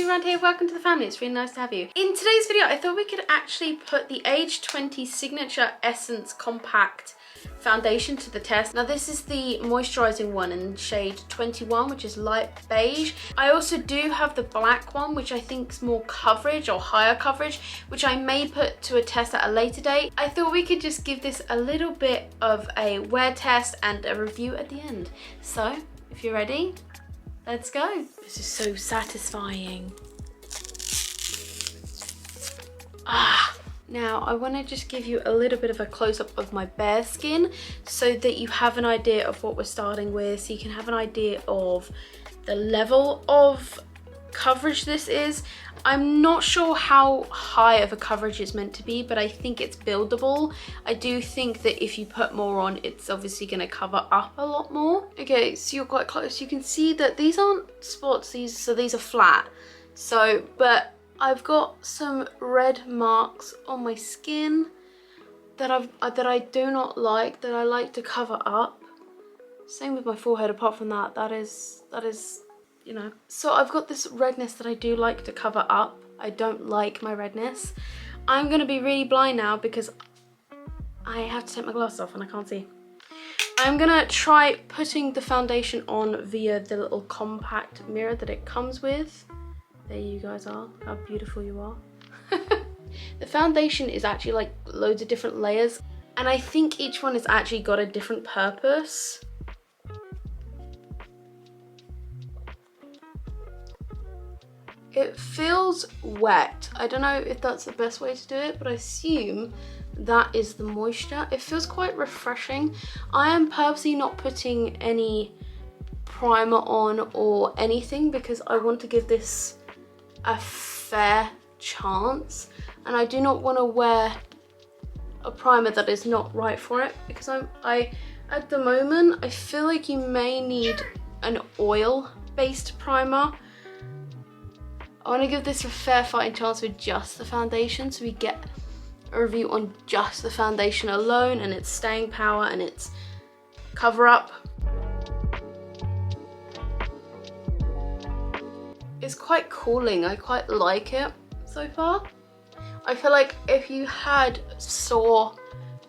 around here, welcome to the family. It's really nice to have you. In today's video, I thought we could actually put the age 20 Signature Essence Compact foundation to the test. Now this is the moisturizing one in shade 21, which is light beige. I also do have the black one, which I think is more coverage or higher coverage, which I may put to a test at a later date. I thought we could just give this a little bit of a wear test and a review at the end. So if you're ready, let's go. This is so satisfying. Now I want to just give you a little bit of a close-up of my bare skin so that you have an idea of what we're starting with, so you can have an idea of the level of coverage this is. I'm not sure how high of a coverage it's meant to be, but I think it's buildable. I do think that if you put more on, it's obviously going to cover up a lot more. Okay, so you're quite close. You can see that these aren't spots, these are flat. So, but I've got some red marks on my skin that I do not like, that I like to cover up. Same with my forehead. Apart from that, that is, you know. So I've got this redness that I do like to cover up. I don't like my redness. I'm gonna be really blind now because I have to take my glasses off and I can't see. I'm gonna try putting the foundation on via the little compact mirror that it comes with. There you guys are, how beautiful you are. The foundation is actually like loads of different layers, and I think each one has actually got a different purpose. It feels wet. I don't know if that's the best way to do it, but I assume that is the moisture. It feels quite refreshing. I am purposely not putting any primer on or anything because I want to give this a fair chance, and I do not want to wear a primer that is not right for it, because at the moment I feel like you may need an oil based primer. I want to give this a fair fighting chance with just the foundation, so we get a review on just the foundation alone and its staying power and its cover up. It's quite cooling. I quite like it so far. I feel like if you had sore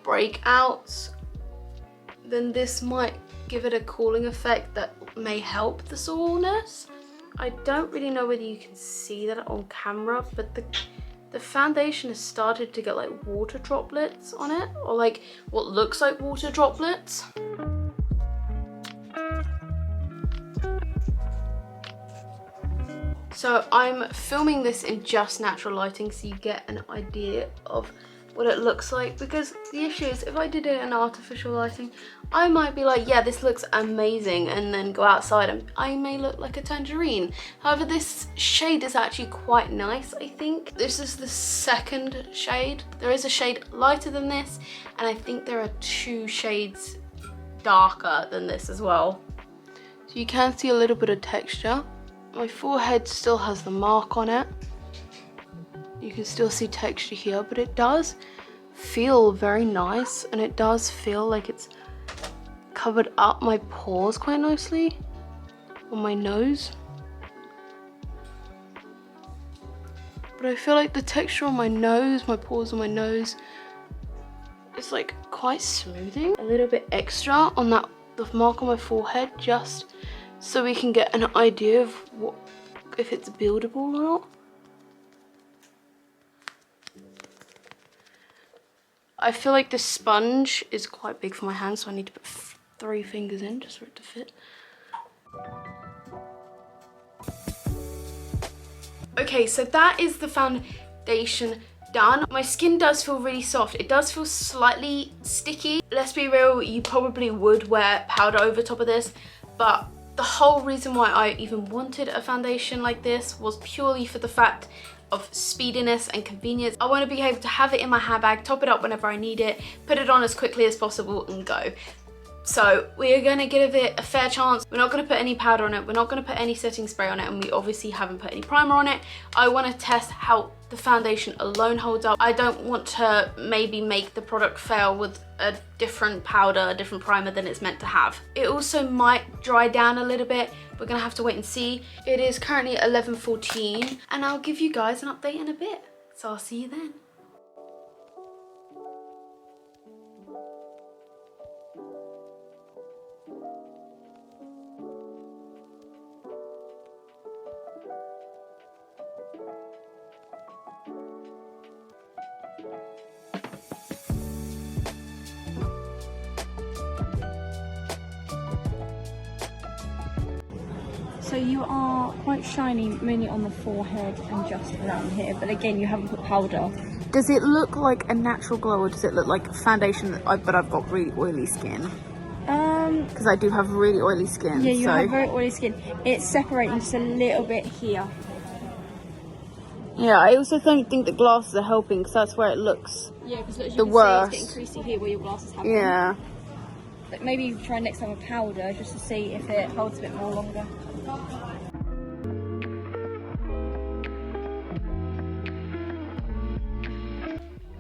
breakouts, then this might give it a cooling effect that may help the soreness. I don't really know whether you can see that on camera, but the foundation has started to get like water droplets on it, or like what looks like water droplets. So I'm filming this in just natural lighting so you get an idea of what it looks like, because the issue is if I did it in artificial lighting, I might be like, yeah, this looks amazing, and then go outside and I may look like a tangerine. However, this shade is actually quite nice, I think. This is the second shade. There is a shade lighter than this, and I think there are 2 shades darker than this as well. So you can see a little bit of texture. My forehead still has the mark on it. You can still see texture here, but it does feel very nice, and it does feel like it's covered up my pores quite nicely on my nose. But I feel like the texture on my nose, my pores on my nose, is like quite smoothing. A little bit extra on that, the mark on my forehead, just so we can get an idea of what, if it's buildable or not. I feel like this sponge is quite big for my hand, so I need to put 3 fingers in just for it to fit. Okay, so that is the foundation done. My skin does feel really soft. It does feel slightly sticky. Let's be real, you probably would wear powder over top of this, but the whole reason why I even wanted a foundation like this was purely for the fact of speediness and convenience. I want to be able to have it in my handbag, top it up whenever I need it, put it on as quickly as possible and go. So we are going to give it a fair chance. We're not going to put any powder on it. We're not going to put any setting spray on it, and we obviously haven't put any primer on it. I want to test how the foundation alone holds up. I don't want to maybe make the product fail with a different powder, a different primer than it's meant to have. It also might dry down a little bit, we're gonna have to wait and see. It is currently 11:14 and I'll give you guys an update in a bit. So I'll see you then. So you are quite shiny, mainly on the forehead and just around here, but again, you haven't put powder. Does it look like a natural glow or does it look like foundation, but I've got really oily skin? Because I do have really oily skin. Yeah, you have very oily skin. It's separating just a little bit here. Yeah, I also don't think the glasses are helping because that's where it looks the worst. It's getting creasy here where your glasses have been. Yeah. But maybe try next time with powder just to see if it holds a bit more longer.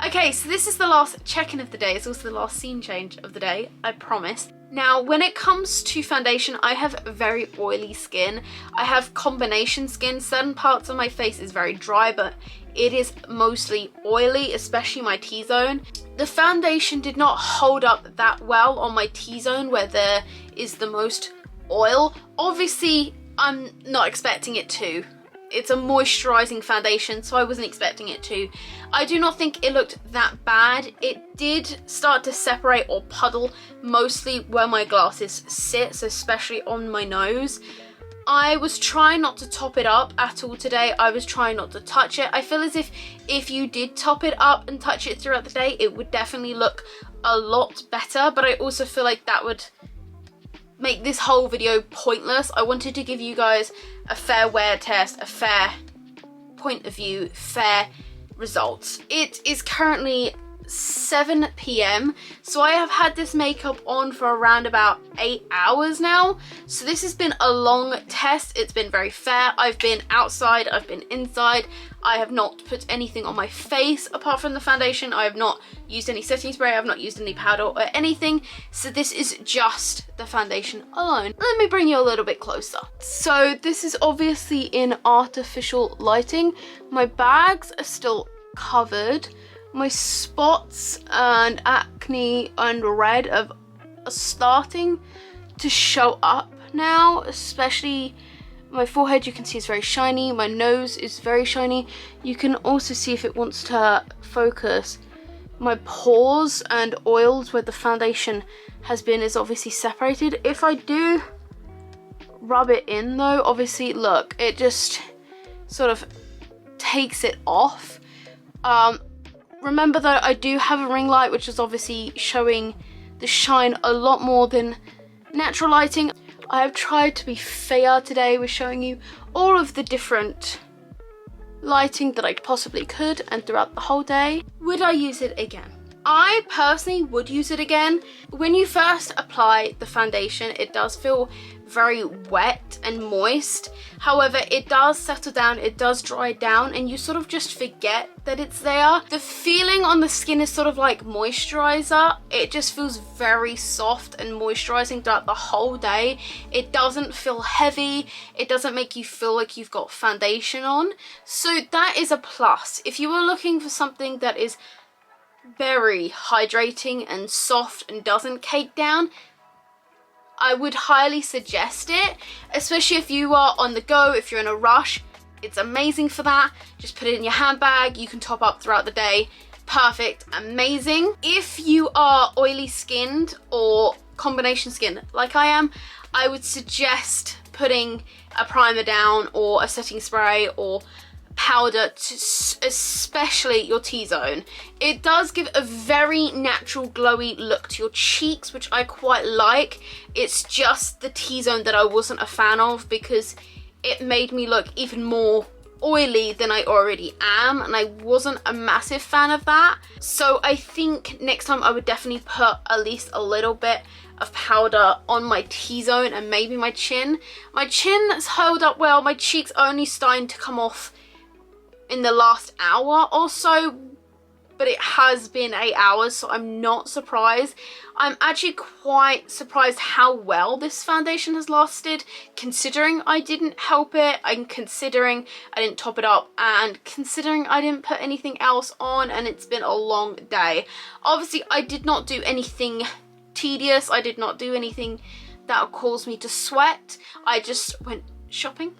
Okay, so this is the last check-in of the day. It's also the last scene change of the day, I promise. Now, when it comes to foundation, I have very oily skin. I have combination skin. Certain parts of my face is very dry, but it is mostly oily, especially my T-zone. The foundation did not hold up that well on my T-zone where there is the most oil. Obviously, I'm not expecting it to. It's a moisturizing foundation, so I wasn't expecting it to. I do not think it looked that bad. It did start to separate or puddle mostly where my glasses sit, so especially on my nose. I was trying not to top it up at all today. I was trying not to touch it. I feel as if you did top it up and touch it throughout the day, it would definitely look a lot better, but I also feel like that would make this whole video pointless. I wanted to give you guys a fair wear test, a fair point of view, fair results. It is currently 7 p.m. so I have had this makeup on for around about 8 hours now, so this has been a long test. It's been very fair. I've been outside, I've been inside. I have not put anything on my face apart from the foundation. I have not used any setting spray, I have not used any powder or anything, so this is just the foundation alone. Let me bring you a little bit closer. So this is obviously in artificial lighting. My bags are still covered. My spots and acne and red are starting to show up now, especially my forehead. You can see it's very shiny. My nose is very shiny. You can also see, if it wants to focus, my pores and oils where the foundation has been is obviously separated. If I do rub it in though, obviously look, it just sort of takes it off. Remember though, I do have a ring light which is obviously showing the shine a lot more than natural lighting. I have tried to be fair today with showing you all of the different lighting that I possibly could, and throughout the whole day. Would I use it again? I personally would use it again. When you first apply the foundation, it does feel very wet and moist. However, it does settle down, it does dry down, and you sort of just forget that it's there. The feeling on the skin is sort of like moisturizer. It just feels very soft and moisturizing throughout the whole day. It doesn't feel heavy. It doesn't make you feel like you've got foundation on. So that is a plus. If you are looking for something that is very hydrating and soft and doesn't cake down, I would highly suggest it, especially if you are on the go, if you're in a rush. It's amazing for that. Just put it in your handbag, you can top up throughout the day. Perfect, amazing. If you are oily skinned or combination skin like I am, I would suggest putting a primer down or a setting spray or powder to especially your T-zone. It does give a very natural glowy look to your cheeks, which I quite like. It's just the T-zone that I wasn't a fan of because it made me look even more oily than I already am, and I wasn't a massive fan of that. So I think next time I would definitely put at least a little bit of powder on my T-zone and maybe my chin. My chin has held up well. My cheeks are only starting to come off in the last hour or so, but it has been 8 hours, so I'm not surprised. I'm actually quite surprised how well this foundation has lasted, considering I didn't help it, and considering I didn't top it up, and considering I didn't put anything else on, and it's been a long day. Obviously, I did not do anything tedious. I did not do anything that would cause me to sweat. I just went shopping.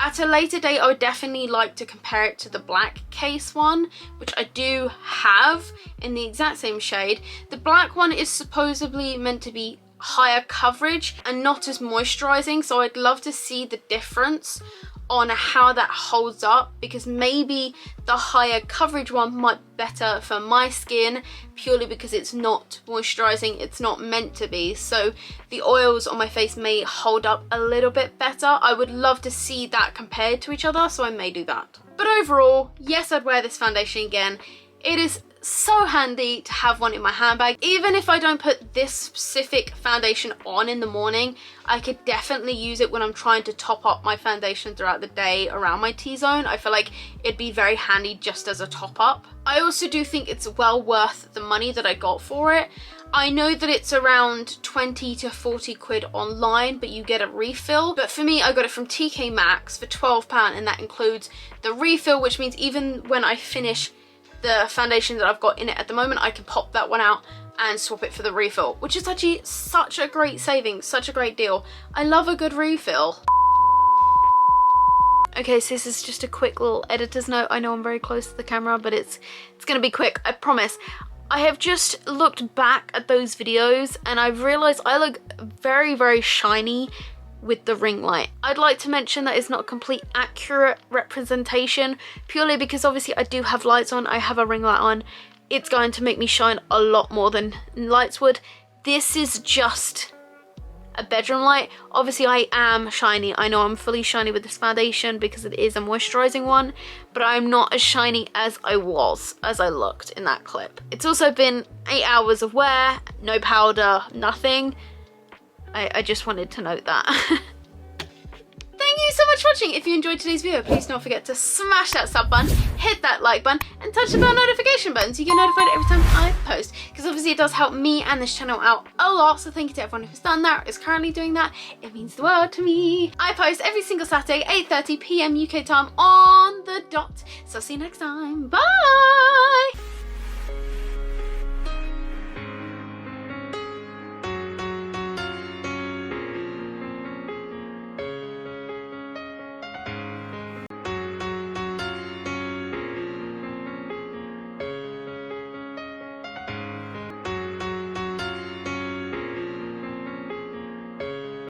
At a later date, I would definitely like to compare it to the black case one, which I do have in the exact same shade. The black one is supposedly meant to be higher coverage and not as moisturizing, so I'd love to see the difference on how that holds up, because maybe the higher coverage one might be better for my skin, purely because it's not moisturizing, it's not meant to be, so the oils on my face may hold up a little bit better. I would love to see that compared to each other, so I may do that. But overall, yes, I'd wear this foundation again. It is so handy to have one in my handbag. Even if I don't put this specific foundation on in the morning, I could definitely use it when I'm trying to top up my foundation throughout the day around my T-zone. I feel like it'd be very handy just as a top up. I also do think it's well worth the money that I got for it. I know that it's around 20 to 40 quid online, but you get a refill. But for me, I got it from TK Maxx for £12, and that includes the refill, which means even when I finish the foundation that I've got in it at the moment, I can pop that one out and swap it for the refill, which is actually such a great saving, such a great deal. I love a good refill. Okay, so this is just a quick little editor's note. I know I'm very close to the camera, but it's gonna be quick, I promise. I have just looked back at those videos and I've realized I look very, very shiny with the ring light. I'd like to mention that it's not a complete accurate representation, purely because obviously I do have lights on, I have a ring light on. It's going to make me shine a lot more than lights would. This is just a bedroom light. Obviously I am shiny. I know I'm fully shiny with this foundation because it is a moisturizing one, but I'm not as shiny as I was, as I looked in that clip. It's also been 8 hours of wear, no powder, nothing. I just wanted to note that. Thank you so much for watching. If you enjoyed today's video, please don't forget to smash that sub button, hit that like button, and touch the bell notification button so you get notified every time I post, because obviously it does help me and this channel out a lot. So thank you to everyone who's done that, or is currently doing that. It means the world to me. I post every single Saturday, 8:30 PM UK time on the dot. So I'll see you next time. Bye!